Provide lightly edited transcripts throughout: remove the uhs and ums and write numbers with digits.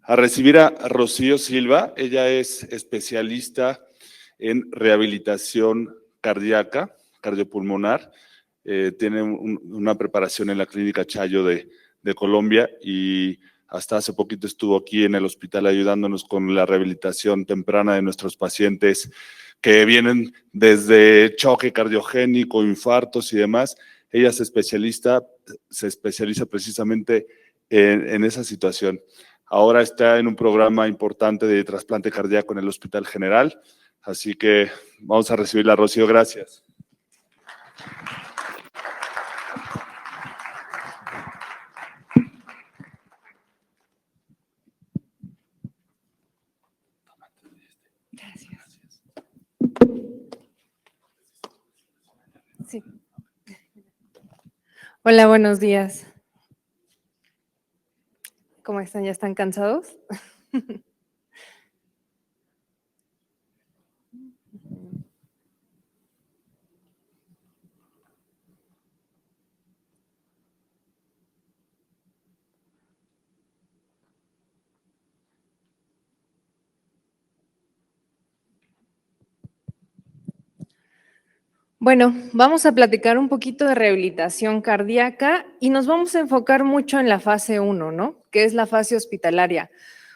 a recibir a Rocío Silva. Ella es especialista en rehabilitación cardíaca, cardiopulmonar. Tiene una preparación en la Clínica Chayo de Colombia y hasta hace poquito estuvo aquí en el hospital ayudándonos con la rehabilitación temprana de nuestros pacientes que vienen desde choque cardiogénico, infartos y demás. Ella se especializa precisamente en esa situación. Ahora está en un programa importante de trasplante cardíaco en el Hospital General, así que vamos a recibirla, Rocío. Gracias. Sí. Hola, buenos días. ¿Cómo están? ¿Ya están cansados? Bueno, vamos a platicar un poquito de rehabilitación cardíaca y nos vamos a enfocar mucho en la fase 1, ¿no? Que es la fase hospitalaria.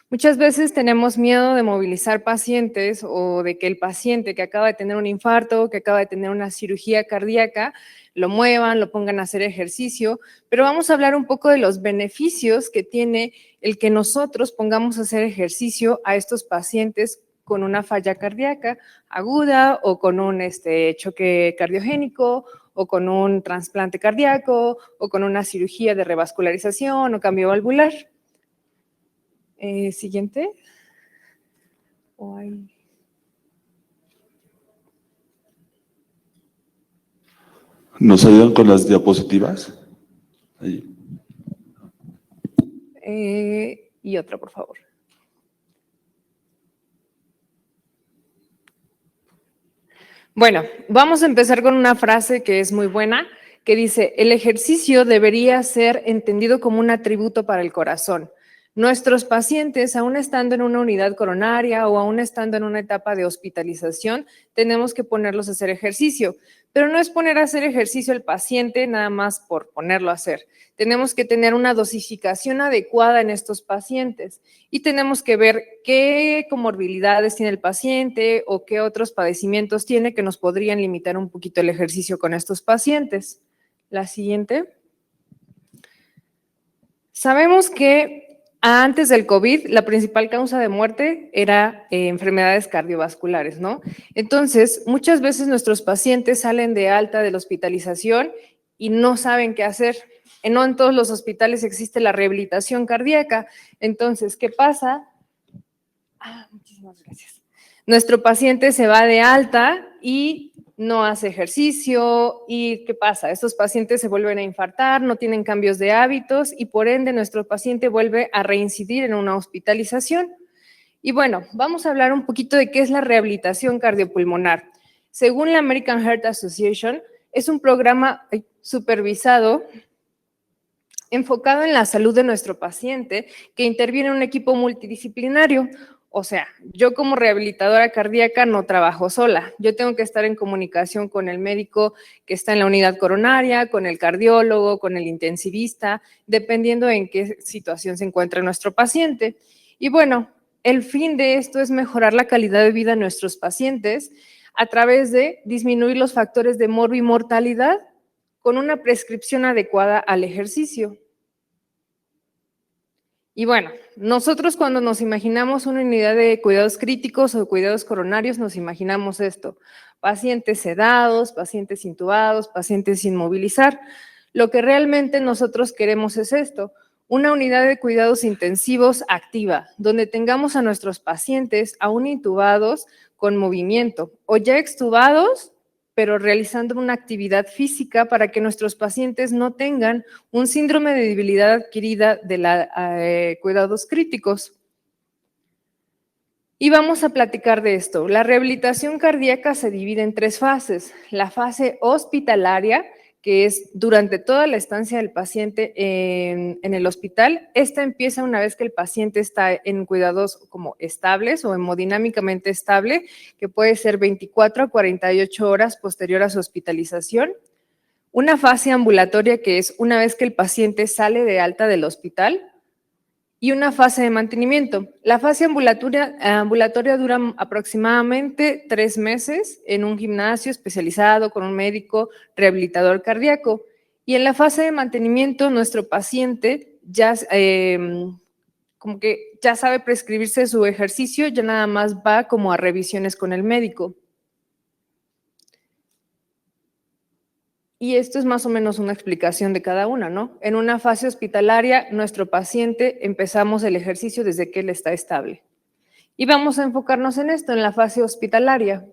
Muchas veces tenemos miedo de movilizar pacientes o de que el paciente que acaba de tener un infarto, que acaba de tener una cirugía cardíaca, lo muevan, lo pongan a hacer ejercicio, pero vamos a hablar un poco de los beneficios que tiene el que nosotros pongamos a hacer ejercicio a estos pacientes con una falla cardíaca aguda o con un choque cardiogénico o con un trasplante cardíaco o con una cirugía de revascularización o cambio valvular. Siguiente. ¿Nos ayudan con las diapositivas? Ahí. Y otra, por favor. Bueno, vamos a empezar con una frase que es muy buena, que dice: el ejercicio debería ser entendido como un atributo para el corazón. Nuestros pacientes, aún estando en una unidad coronaria o aún estando en una etapa de hospitalización, tenemos que ponerlos a hacer ejercicio, pero no es poner a hacer ejercicio al paciente nada más por ponerlo a hacer. Tenemos que tener una dosificación adecuada en estos pacientes y tenemos que ver qué comorbilidades tiene el paciente o qué otros padecimientos tiene que nos podrían limitar un poquito el ejercicio con estos pacientes. La siguiente. Sabemos que antes del COVID, la principal causa de muerte era enfermedades cardiovasculares, ¿no? Entonces, muchas veces nuestros pacientes salen de alta de la hospitalización y no saben qué hacer. No en todos los hospitales existe la rehabilitación cardíaca. Entonces, ¿qué pasa? Muchísimas gracias. Nuestro paciente se va de alta y no hace ejercicio. ¿Y qué pasa? Estos pacientes se vuelven a infartar, no tienen cambios de hábitos y por ende nuestro paciente vuelve a reincidir en una hospitalización. Y bueno, vamos a hablar un poquito de qué es la rehabilitación cardiopulmonar. Según la American Heart Association, es un programa supervisado enfocado en la salud de nuestro paciente que interviene un equipo multidisciplinario. O sea, yo como rehabilitadora cardíaca no trabajo sola. Yo tengo que estar en comunicación con el médico que está en la unidad coronaria, con el cardiólogo, con el intensivista, dependiendo en qué situación se encuentra nuestro paciente. Y bueno, el fin de esto es mejorar la calidad de vida de nuestros pacientes a través de disminuir los factores de morbimortalidad con una prescripción adecuada al ejercicio. Y bueno, nosotros cuando nos imaginamos una unidad de cuidados críticos o cuidados coronarios, nos imaginamos esto: pacientes sedados, pacientes intubados, pacientes sin movilizar. Lo que realmente nosotros queremos es esto: una unidad de cuidados intensivos activa, donde tengamos a nuestros pacientes aún intubados con movimiento o ya extubados, pero realizando una actividad física para que nuestros pacientes no tengan un síndrome de debilidad adquirida de la cuidados críticos. Y vamos a platicar de esto. La rehabilitación cardíaca se divide en 3 fases. La fase hospitalaria, que es durante toda la estancia del paciente en el hospital. Esta empieza una vez que el paciente está en cuidados como estables o hemodinámicamente estable, que puede ser 24 a 48 horas posterior a su hospitalización. Una fase ambulatoria, que es una vez que el paciente sale de alta del hospital, y una fase de mantenimiento. La fase ambulatoria dura aproximadamente 3 meses en un gimnasio especializado con un médico rehabilitador cardíaco. Y en la fase de mantenimiento, nuestro paciente ya, como que ya sabe prescribirse su ejercicio, ya nada más va como a revisiones con el médico. Y esto es más o menos una explicación de cada una, ¿no? En una fase hospitalaria, nuestro paciente empezamos el ejercicio desde que él está estable. Y vamos a enfocarnos en esto, en la fase hospitalaria.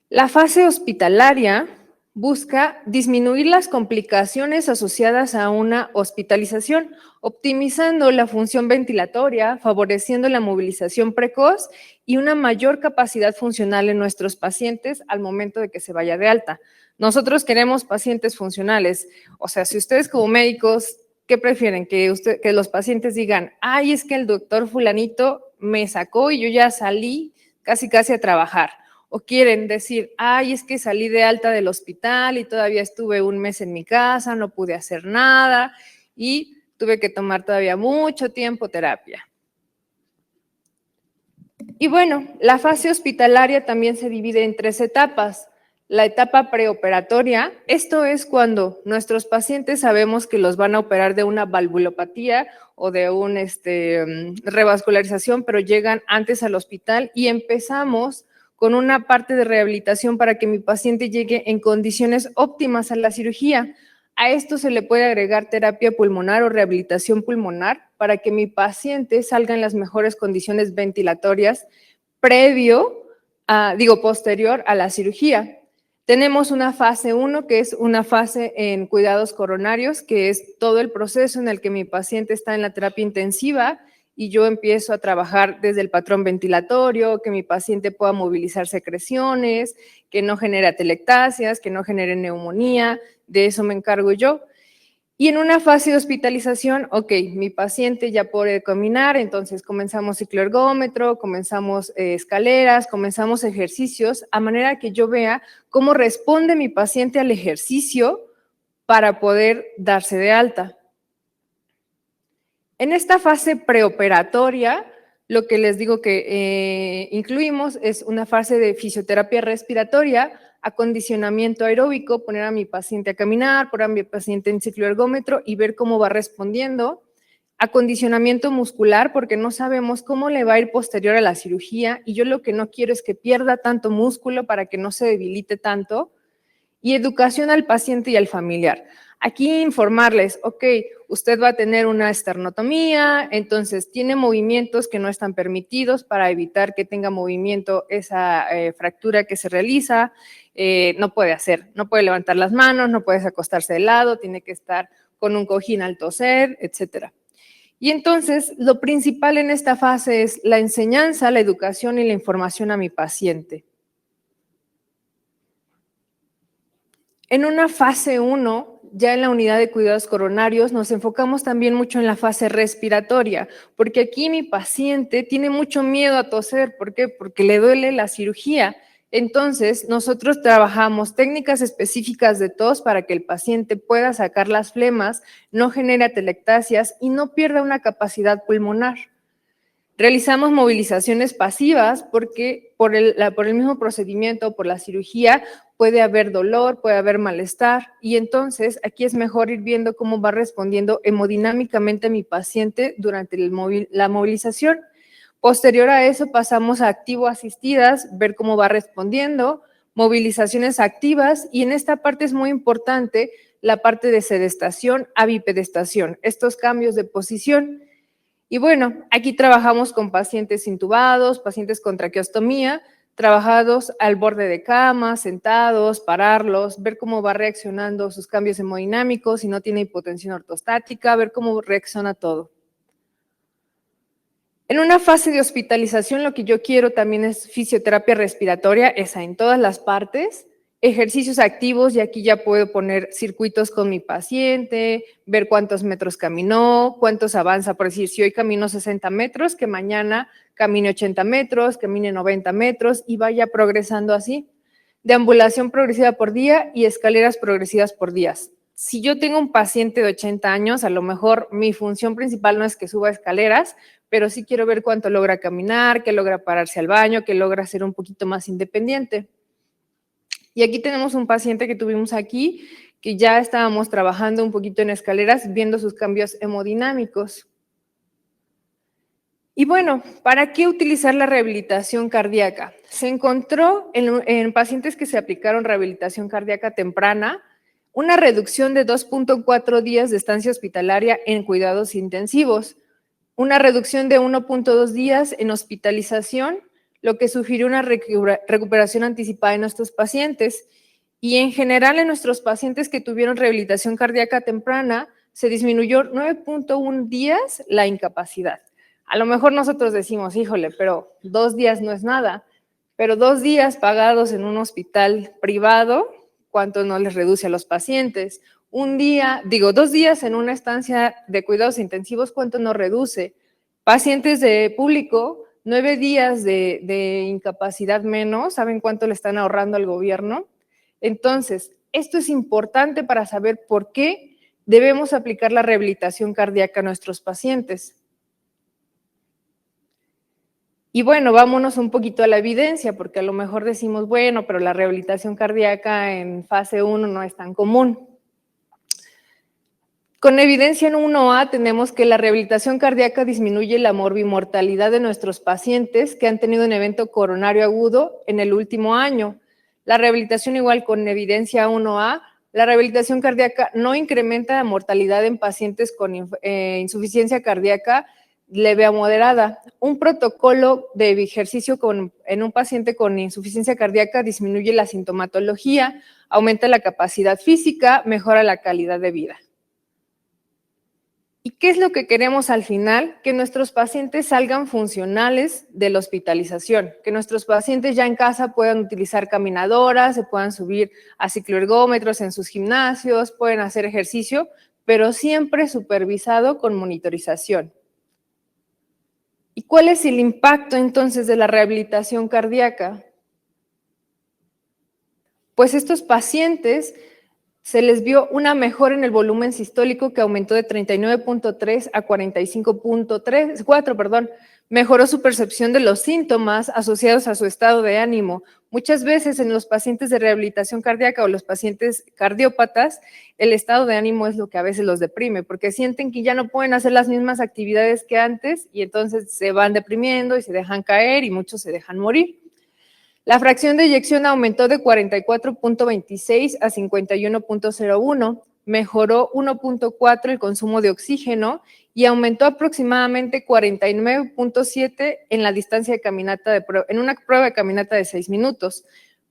La fase hospitalaria busca disminuir las complicaciones asociadas a una hospitalización, optimizando la función ventilatoria, favoreciendo la movilización precoz y una mayor capacidad funcional en nuestros pacientes al momento de que se vaya de alta. Nosotros queremos pacientes funcionales. O sea, si ustedes como médicos, ¿qué prefieren? Que los pacientes digan, ay, es que el doctor fulanito me sacó y yo ya salí casi a trabajar. O quieren decir, ay, es que salí de alta del hospital y todavía estuve un mes en mi casa, no pude hacer nada y tuve que tomar todavía mucho tiempo terapia. Y bueno, la fase hospitalaria también se divide en 3 etapas. La etapa preoperatoria, esto es cuando nuestros pacientes sabemos que los van a operar de una valvulopatía o de una revascularización, pero llegan antes al hospital y empezamos con una parte de rehabilitación para que mi paciente llegue en condiciones óptimas a la cirugía. A esto se le puede agregar terapia pulmonar o rehabilitación pulmonar para que mi paciente salga en las mejores condiciones ventilatorias posterior a la cirugía. Tenemos una fase 1, que es una fase en cuidados coronarios, que es todo el proceso en el que mi paciente está en la terapia intensiva y yo empiezo a trabajar desde el patrón ventilatorio, que mi paciente pueda movilizar secreciones, que no genere atelectasias, que no genere neumonía, de eso me encargo yo. Y en una fase de hospitalización, ok, mi paciente ya puede caminar, entonces comenzamos cicloergómetro, comenzamos escaleras, comenzamos ejercicios, a manera que yo vea cómo responde mi paciente al ejercicio para poder darse de alta. En esta fase preoperatoria, lo que les digo que incluimos es una fase de fisioterapia respiratoria, acondicionamiento aeróbico, poner a mi paciente a caminar, poner a mi paciente en cicloergómetro y ver cómo va respondiendo. Acondicionamiento muscular, porque no sabemos cómo le va a ir posterior a la cirugía y yo lo que no quiero es que pierda tanto músculo para que no se debilite tanto. Y educación al paciente y al familiar. Aquí informarles, ok, usted va a tener una esternotomía, entonces tiene movimientos que no están permitidos para evitar que tenga movimiento esa fractura que se realiza, no puede levantar las manos, no puede acostarse de lado, tiene que estar con un cojín al toser, etcétera. Y entonces, lo principal en esta fase es la enseñanza, la educación y la información a mi paciente. En una fase 1, ya en la unidad de cuidados coronarios, nos enfocamos también mucho en la fase respiratoria, porque aquí mi paciente tiene mucho miedo a toser. ¿Por qué? Porque le duele la cirugía. Entonces, nosotros trabajamos técnicas específicas de tos para que el paciente pueda sacar las flemas, no genere atelectasias y no pierda una capacidad pulmonar. Realizamos movilizaciones pasivas porque por el mismo procedimiento, por la cirugía, puede haber dolor, puede haber malestar y entonces aquí es mejor ir viendo cómo va respondiendo hemodinámicamente mi paciente durante la movilización. Posterior a eso pasamos a activo-asistidas, ver cómo va respondiendo, movilizaciones activas y en esta parte es muy importante la parte de sedestación a bipedestación, estos cambios de posición. Y bueno, aquí trabajamos con pacientes intubados, pacientes con traqueostomía, trabajados al borde de cama, sentados, pararlos, ver cómo va reaccionando sus cambios hemodinámicos, si no tiene hipotensión ortostática, ver cómo reacciona todo. En una fase de hospitalización, lo que yo quiero también es fisioterapia respiratoria, esa en todas las partes. ejercicios activos, y aquí ya puedo poner circuitos con mi paciente, ver cuántos metros caminó, cuántos avanza, por decir, si hoy caminó 60 metros, que mañana camine 80 metros, camine 90 metros y vaya progresando así. Deambulación progresiva por día y escaleras progresivas por días. Si yo tengo un paciente de 80 años, a lo mejor mi función principal no es que suba escaleras, pero sí quiero ver cuánto logra caminar, que logra pararse al baño, que logra ser un poquito más independiente. Y aquí tenemos un paciente que tuvimos aquí, que ya estábamos trabajando un poquito en escaleras, viendo sus cambios hemodinámicos. Y bueno, ¿para qué utilizar la rehabilitación cardíaca? Se encontró en pacientes que se aplicaron rehabilitación cardíaca temprana una reducción de 2.4 días de estancia hospitalaria en cuidados intensivos, una reducción de 1.2 días en hospitalización, lo que sugirió una recuperación anticipada en nuestros pacientes. Y en general en nuestros pacientes que tuvieron rehabilitación cardíaca temprana, se disminuyó 9.1 días la incapacidad. A lo mejor nosotros decimos, híjole, pero 2 días no es nada, pero 2 días pagados en un hospital privado, ¿cuánto no les reduce a los pacientes? 2 días en una estancia de cuidados intensivos, ¿cuánto nos reduce? Pacientes de público, 9 días de incapacidad menos, ¿saben cuánto le están ahorrando al gobierno? Entonces, esto es importante para saber por qué debemos aplicar la rehabilitación cardíaca a nuestros pacientes. Y bueno, vámonos un poquito a la evidencia, porque a lo mejor decimos, bueno, pero la rehabilitación cardíaca en fase 1 no es tan común. Con evidencia en 1A tenemos que la rehabilitación cardíaca disminuye la morbimortalidad de nuestros pacientes que han tenido un evento coronario agudo en el último año. La rehabilitación igual con evidencia 1A, la rehabilitación cardíaca no incrementa la mortalidad en pacientes con insuficiencia cardíaca leve a moderada. Un protocolo de ejercicio en un paciente con insuficiencia cardíaca disminuye la sintomatología, aumenta la capacidad física, mejora la calidad de vida. ¿Y qué es lo que queremos al final? Que nuestros pacientes salgan funcionales de la hospitalización, que nuestros pacientes ya en casa puedan utilizar caminadoras, se puedan subir a cicloergómetros en sus gimnasios, pueden hacer ejercicio, pero siempre supervisado con monitorización. ¿Y cuál es el impacto entonces de la rehabilitación cardíaca? Pues estos pacientes se les vio una mejora en el volumen sistólico que aumentó de 39.3 a 45.4, mejoró su percepción de los síntomas asociados a su estado de ánimo. Muchas veces en los pacientes de rehabilitación cardíaca o los pacientes cardiópatas, el estado de ánimo es lo que a veces los deprime, porque sienten que ya no pueden hacer las mismas actividades que antes y entonces se van deprimiendo y se dejan caer y muchos se dejan morir. La fracción de eyección aumentó de 44.26 a 51.01, mejoró 1.4 el consumo de oxígeno y aumentó aproximadamente 49.7 en la distancia de caminata en una prueba de caminata de 6 minutos.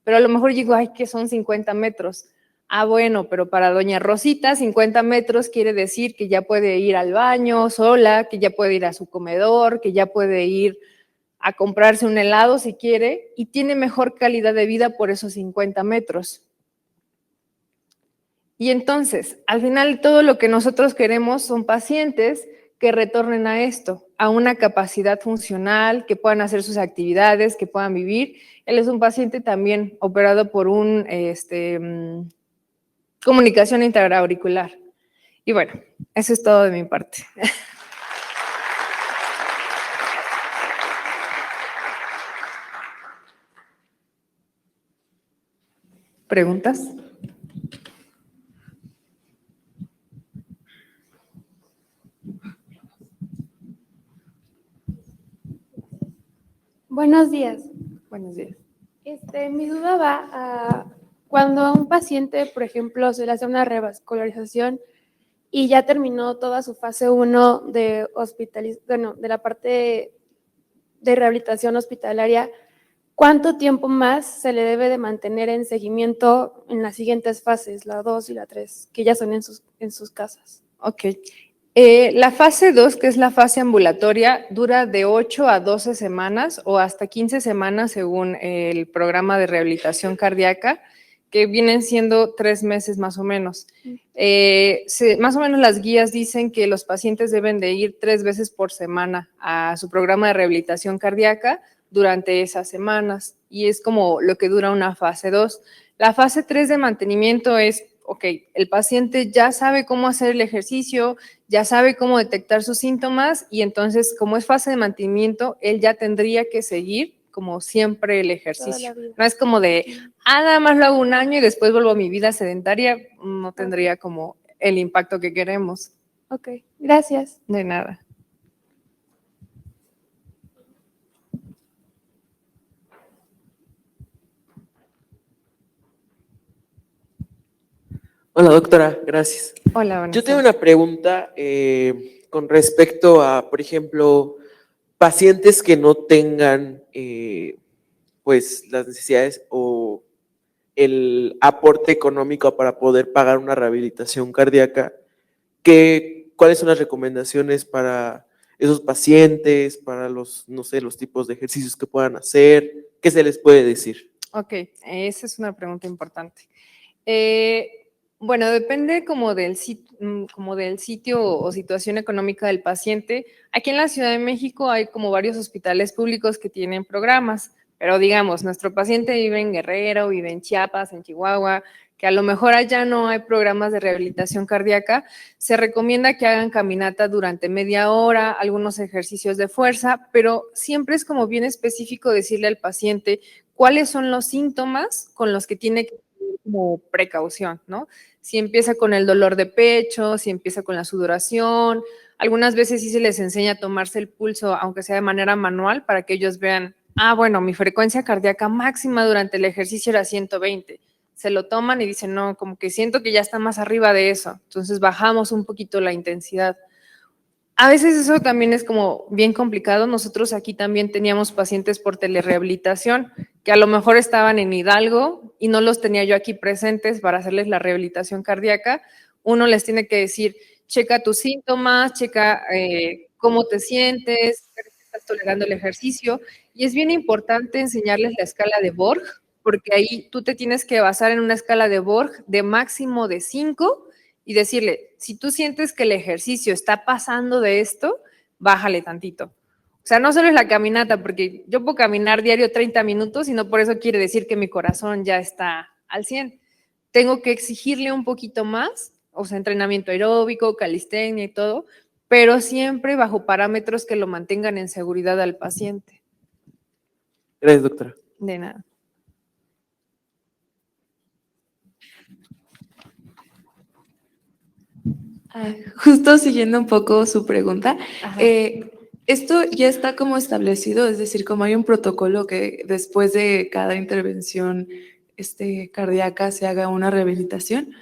Pero a lo mejor digo, ay, que son 50 metros. Ah, bueno, pero para doña Rosita, 50 metros quiere decir que ya puede ir al baño sola, que ya puede ir a su comedor, que ya puede ir a comprarse un helado si quiere, y tiene mejor calidad de vida por esos 50 metros. Y entonces, al final, todo lo que nosotros queremos son pacientes que retornen a esto, a una capacidad funcional, que puedan hacer sus actividades, que puedan vivir. Él es un paciente también operado por comunicación intraauricular. Y bueno, eso es todo de mi parte. ¿Preguntas? Buenos días. Buenos días. Mi duda va a cuando a un paciente, por ejemplo, se le hace una revascularización y ya terminó toda su fase 1 de de la parte de rehabilitación hospitalaria, ¿cuánto tiempo más se le debe de mantener en seguimiento en las siguientes fases, la 2 y la 3, que ya son en sus casas? Ok. La fase 2, que es la fase ambulatoria, dura de 8 a 12 semanas o hasta 15 semanas según el programa de rehabilitación cardíaca, que vienen siendo 3 meses más o menos. Más o menos las guías dicen que los pacientes deben de ir 3 veces por semana a su programa de rehabilitación cardíaca durante esas semanas, y es como lo que dura una fase 2. La fase 3 de mantenimiento es, ok, el paciente ya sabe cómo hacer el ejercicio, ya sabe cómo detectar sus síntomas, y entonces, como es fase de mantenimiento, él ya tendría que seguir como siempre el ejercicio. No es como de, nada más lo hago un año y después vuelvo a mi vida sedentaria, no tendría como el impacto que queremos. Ok, gracias. De nada. Hola, doctora, gracias. Hola, buenas Yo tengo tardes. una pregunta con respecto a, por ejemplo, pacientes que no tengan pues las necesidades o el aporte económico para poder pagar una rehabilitación cardíaca. ¿Cuáles son las recomendaciones para esos pacientes, para los, no sé, los tipos de ejercicios que puedan hacer? ¿Qué se les puede decir? Ok, esa es una pregunta importante. Bueno, depende como del sitio o situación económica del paciente. Aquí en la Ciudad de México hay como varios hospitales públicos que tienen programas, pero digamos, nuestro paciente vive en Guerrero, vive en Chiapas, en Chihuahua, que a lo mejor allá no hay programas de rehabilitación cardíaca. Se recomienda que hagan caminata durante media hora, algunos ejercicios de fuerza, pero siempre es como bien específico decirle al paciente cuáles son los síntomas con los que tiene que tener como precaución, ¿no? Si empieza con el dolor de pecho, si empieza con la sudoración. Algunas veces sí se les enseña a tomarse el pulso, aunque sea de manera manual, para que ellos vean, bueno, mi frecuencia cardíaca máxima durante el ejercicio era 120. Se lo toman y dicen, no, como que siento que ya está más arriba de eso. Entonces bajamos un poquito la intensidad. A veces eso también es como bien complicado. Nosotros aquí también teníamos pacientes por telerehabilitación que a lo mejor estaban en Hidalgo y no los tenía yo aquí presentes para hacerles la rehabilitación cardíaca. Uno les tiene que decir, checa tus síntomas, checa cómo te sientes, estás tolerando el ejercicio. Y es bien importante enseñarles la escala de Borg, porque ahí tú te tienes que basar en una escala de Borg de máximo de 5 y decirle, si tú sientes que el ejercicio está pasando de esto, bájale tantito. O sea, no solo es la caminata, porque yo puedo caminar diario 30 minutos y no por eso quiere decir que mi corazón ya está al 100. Tengo que exigirle un poquito más, o sea, entrenamiento aeróbico, calistenia y todo, pero siempre bajo parámetros que lo mantengan en seguridad al paciente. Gracias, doctora. De nada. Justo siguiendo un poco su pregunta, Ajá. esto ya está como establecido, es decir, como hay un protocolo que después de cada intervención cardíaca se haga una rehabilitación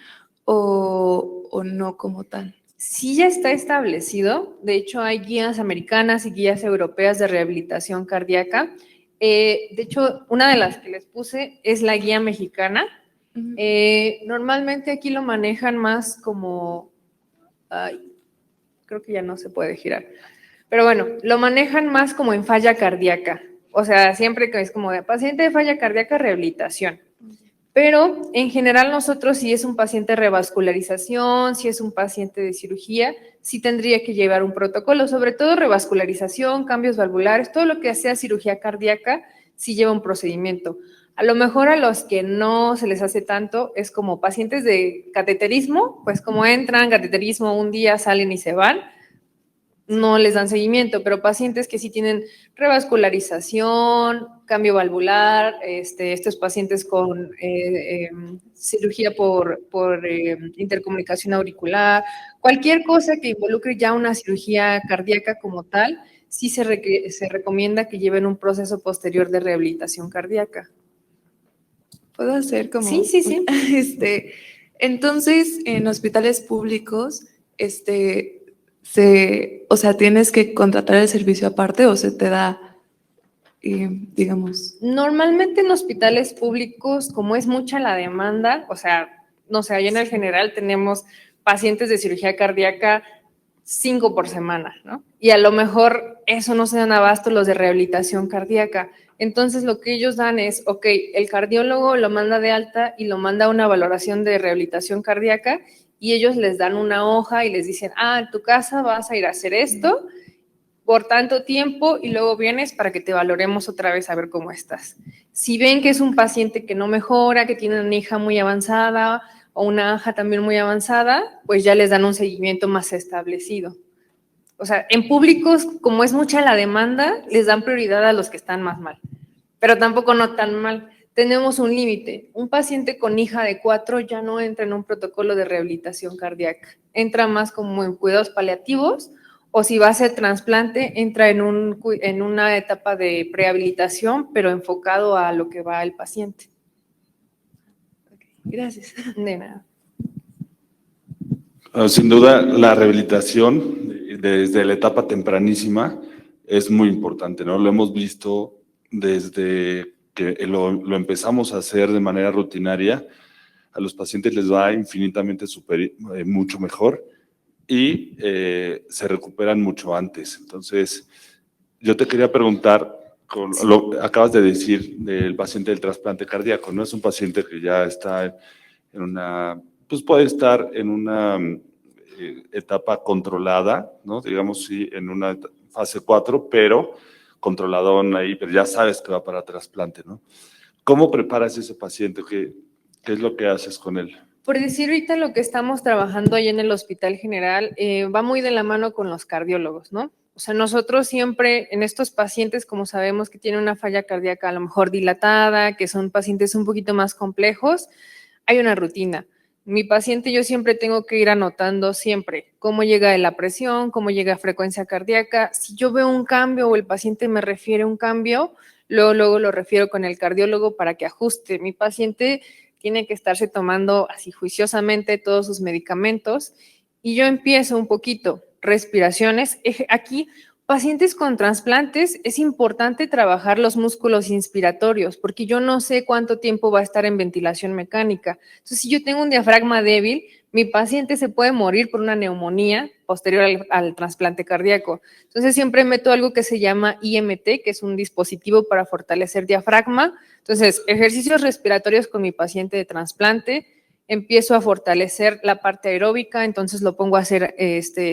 o no como tal. Sí, ya está establecido. De hecho, hay guías americanas y guías europeas de rehabilitación cardíaca. De hecho, una de las que les puse es la guía mexicana. Normalmente aquí lo manejan más como... creo que ya no se puede girar. Pero bueno, lo manejan más como en falla cardíaca. O sea, siempre que es como de paciente de falla cardíaca, rehabilitación. Pero en general nosotros, si es un paciente de revascularización, si es un paciente de cirugía, sí tendría que llevar un protocolo, sobre todo revascularización, cambios valvulares, todo lo que sea cirugía cardíaca, sí lleva un procedimiento. A lo mejor a los que no se les hace tanto es como pacientes de cateterismo, pues como entran, cateterismo, un día salen y se van, no les dan seguimiento, pero pacientes que sí tienen revascularización, cambio valvular, estos pacientes con cirugía por intercomunicación auricular, cualquier cosa que involucre ya una cirugía cardíaca como tal, sí se recomienda que lleven un proceso posterior de rehabilitación cardíaca. ¿Puedo hacer como? Sí. Entonces, en hospitales públicos, o sea, ¿tienes que contratar el servicio aparte o se te da, digamos? Normalmente en hospitales públicos, como es mucha la demanda, o sea, no sé, allá en el general tenemos pacientes de cirugía cardíaca 5 por semana, ¿no? Y a lo mejor eso no se dan abasto los de rehabilitación cardíaca. Entonces lo que ellos dan es, ok, el cardiólogo lo manda de alta y lo manda a una valoración de rehabilitación cardíaca y ellos les dan una hoja y les dicen, en tu casa vas a ir a hacer esto por tanto tiempo y luego vienes para que te valoremos otra vez a ver cómo estás. Si ven que es un paciente que no mejora, que tiene una hija muy avanzada o una aja también muy avanzada, pues ya les dan un seguimiento más establecido. O sea, en públicos, como es mucha la demanda, les dan prioridad a los que están más mal, pero tampoco no tan mal. Tenemos un límite. Un paciente con hija de 4 ya no entra en un protocolo de rehabilitación cardíaca. Entra más como en cuidados paliativos o si va a ser trasplante, entra en una etapa de prehabilitación, pero enfocado a lo que va el paciente. Okay, gracias. De nada. Sin duda, la rehabilitación desde la etapa tempranísima es muy importante, ¿no? Lo hemos visto desde que lo empezamos a hacer de manera rutinaria. A los pacientes les va infinitamente mucho mejor y se recuperan mucho antes. Entonces, yo te quería preguntar, con lo que acabas de decir del paciente del trasplante cardíaco, ¿no? Es un paciente que ya está en una, pues puede estar en una etapa controlada, ¿no? Digamos, sí, en una fase 4, pero controladón ahí, pero ya sabes que va para trasplante, ¿no? ¿Cómo preparas a ese paciente? ¿Qué es lo que haces con él? Por decir ahorita lo que estamos trabajando ahí en el Hospital General va muy de la mano con los cardiólogos, ¿no? O sea, nosotros siempre en estos pacientes, como sabemos que tienen una falla cardíaca a lo mejor dilatada, que son pacientes un poquito más complejos, hay una rutina. Mi paciente yo siempre tengo que ir anotando siempre cómo llega la presión, cómo llega frecuencia cardíaca. Si yo veo un cambio o el paciente me refiere un cambio, luego lo refiero con el cardiólogo para que ajuste. Mi paciente tiene que estarse tomando así juiciosamente todos sus medicamentos y yo empiezo un poquito, respiraciones. Aquí, pacientes con trasplantes, es importante trabajar los músculos inspiratorios porque yo no sé cuánto tiempo va a estar en ventilación mecánica. Entonces, si yo tengo un diafragma débil, mi paciente se puede morir por una neumonía posterior al trasplante cardíaco. Entonces, siempre meto algo que se llama IMT, que es un dispositivo para fortalecer diafragma. Entonces, ejercicios respiratorios con mi paciente de trasplante, empiezo a fortalecer la parte aeróbica, entonces lo pongo a hacer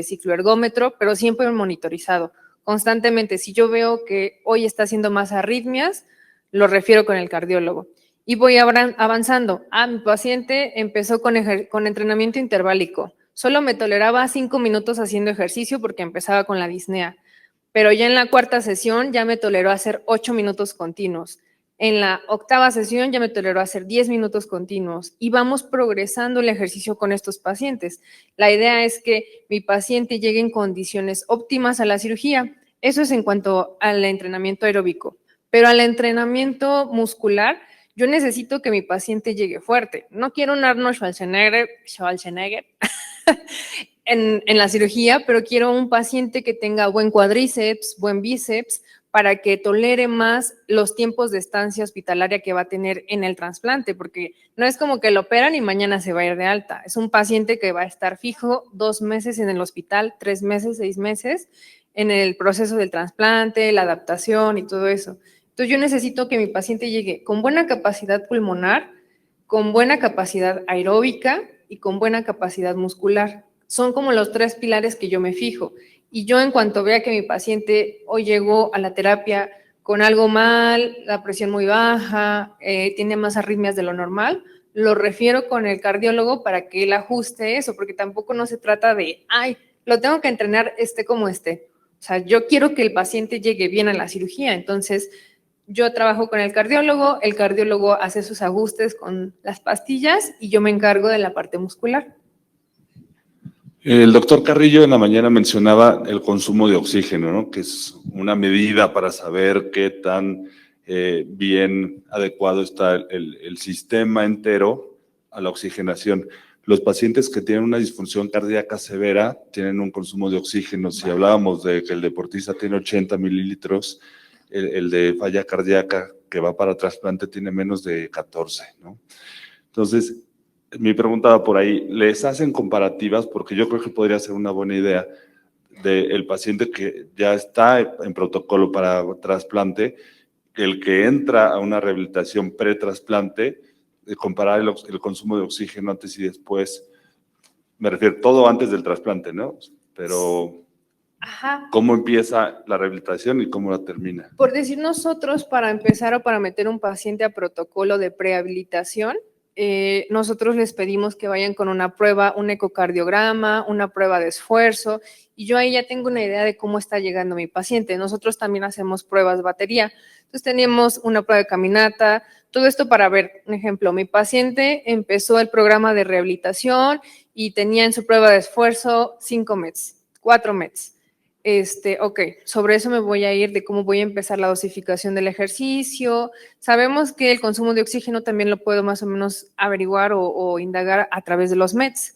cicloergómetro, pero siempre monitorizado. Constantemente, si yo veo que hoy está haciendo más arritmias, lo refiero con el cardiólogo. Y voy avanzando. Mi paciente empezó con entrenamiento interválico. Solo me toleraba 5 minutos haciendo ejercicio porque empezaba con la disnea. Pero ya en la 4ª sesión ya me toleró hacer 8 minutos continuos. En la 8ª sesión ya me toleró hacer 10 minutos continuos y vamos progresando el ejercicio con estos pacientes. La idea es que mi paciente llegue en condiciones óptimas a la cirugía. Eso es en cuanto al entrenamiento aeróbico. Pero al entrenamiento muscular, yo necesito que mi paciente llegue fuerte. No quiero un Arnold Schwarzenegger en la cirugía, pero quiero un paciente que tenga buen cuádriceps, buen bíceps, para que tolere más los tiempos de estancia hospitalaria que va a tener en el trasplante, porque no es como que lo operan y mañana se va a ir de alta. Es un paciente que va a estar fijo 2 meses en el hospital, 3 meses, 6 meses, en el proceso del trasplante, la adaptación y todo eso. Entonces yo necesito que mi paciente llegue con buena capacidad pulmonar, con buena capacidad aeróbica y con buena capacidad muscular. Son como los 3 pilares que yo me fijo. Y yo en cuanto vea que mi paciente hoy llegó a la terapia con algo mal, la presión muy baja, tiene más arritmias de lo normal, lo refiero con el cardiólogo para que él ajuste eso, porque tampoco no se trata de, lo tengo que entrenar como esté. O sea, yo quiero que el paciente llegue bien a la cirugía, entonces yo trabajo con el cardiólogo hace sus ajustes con las pastillas y yo me encargo de la parte muscular. El doctor Carrillo en la mañana mencionaba el consumo de oxígeno, ¿no? Que es una medida para saber qué tan bien adecuado está el sistema entero a la oxigenación. Los pacientes que tienen una disfunción cardíaca severa tienen un consumo de oxígeno. Si hablábamos de que el deportista tiene 80 mililitros, el de falla cardíaca que va para trasplante tiene menos de 14, ¿no? Entonces, mi pregunta va por ahí, ¿les hacen comparativas? Porque yo creo que podría ser una buena idea del paciente que ya está en protocolo para trasplante, el que entra a una rehabilitación pre-trasplante, comparar el consumo de oxígeno antes y después, me refiero todo antes del trasplante, ¿no? Pero Ajá. ¿cómo empieza la rehabilitación y cómo la termina? Por decir nosotros, para empezar o para meter un paciente a protocolo de prehabilitación, nosotros les pedimos que vayan con una prueba, un ecocardiograma, una prueba de esfuerzo, y yo ahí ya tengo una idea de cómo está llegando mi paciente. Nosotros también hacemos pruebas batería. Entonces teníamos una prueba de caminata, todo esto para ver, un ejemplo, mi paciente empezó el programa de rehabilitación y tenía en su prueba de esfuerzo 5 METs, 4 METs. Ok, sobre eso me voy a ir de cómo voy a empezar la dosificación del ejercicio. Sabemos que el consumo de oxígeno también lo puedo más o menos averiguar o indagar a través de los METs.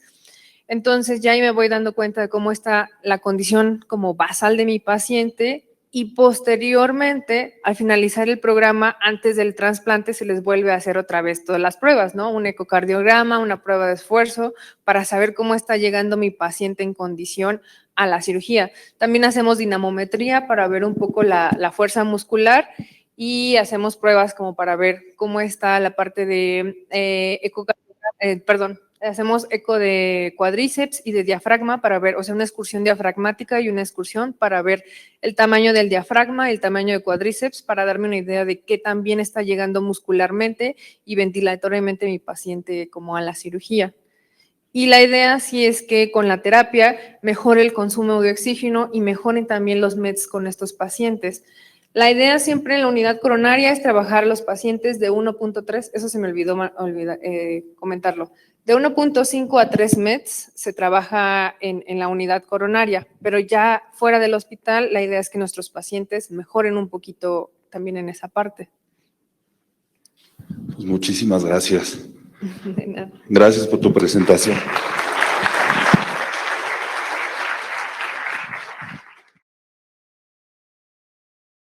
Entonces ya ahí me voy dando cuenta de cómo está la condición como basal de mi paciente y posteriormente, al finalizar el programa, antes del trasplante, se les vuelve a hacer otra vez todas las pruebas, ¿no? Un ecocardiograma, una prueba de esfuerzo, para saber cómo está llegando mi paciente en condición a la cirugía. También hacemos dinamometría para ver un poco la fuerza muscular y hacemos pruebas como para ver cómo está la parte de hacemos eco de cuádriceps y de diafragma para ver, o sea, una excursión diafragmática y una excursión para ver el tamaño del diafragma, el tamaño de cuádriceps, para darme una idea de qué tan bien está llegando muscularmente y ventilatoriamente mi paciente como a la cirugía. Y la idea sí es que con la terapia mejore el consumo de oxígeno y mejoren también los METs con estos pacientes. La idea siempre en la unidad coronaria es trabajar los pacientes de 1.3, eso se me olvidó comentarlo, de 1.5 a 3 METs se trabaja en la unidad coronaria, pero ya fuera del hospital la idea es que nuestros pacientes mejoren un poquito también en esa parte. Pues muchísimas gracias. De nada. Gracias por tu presentación.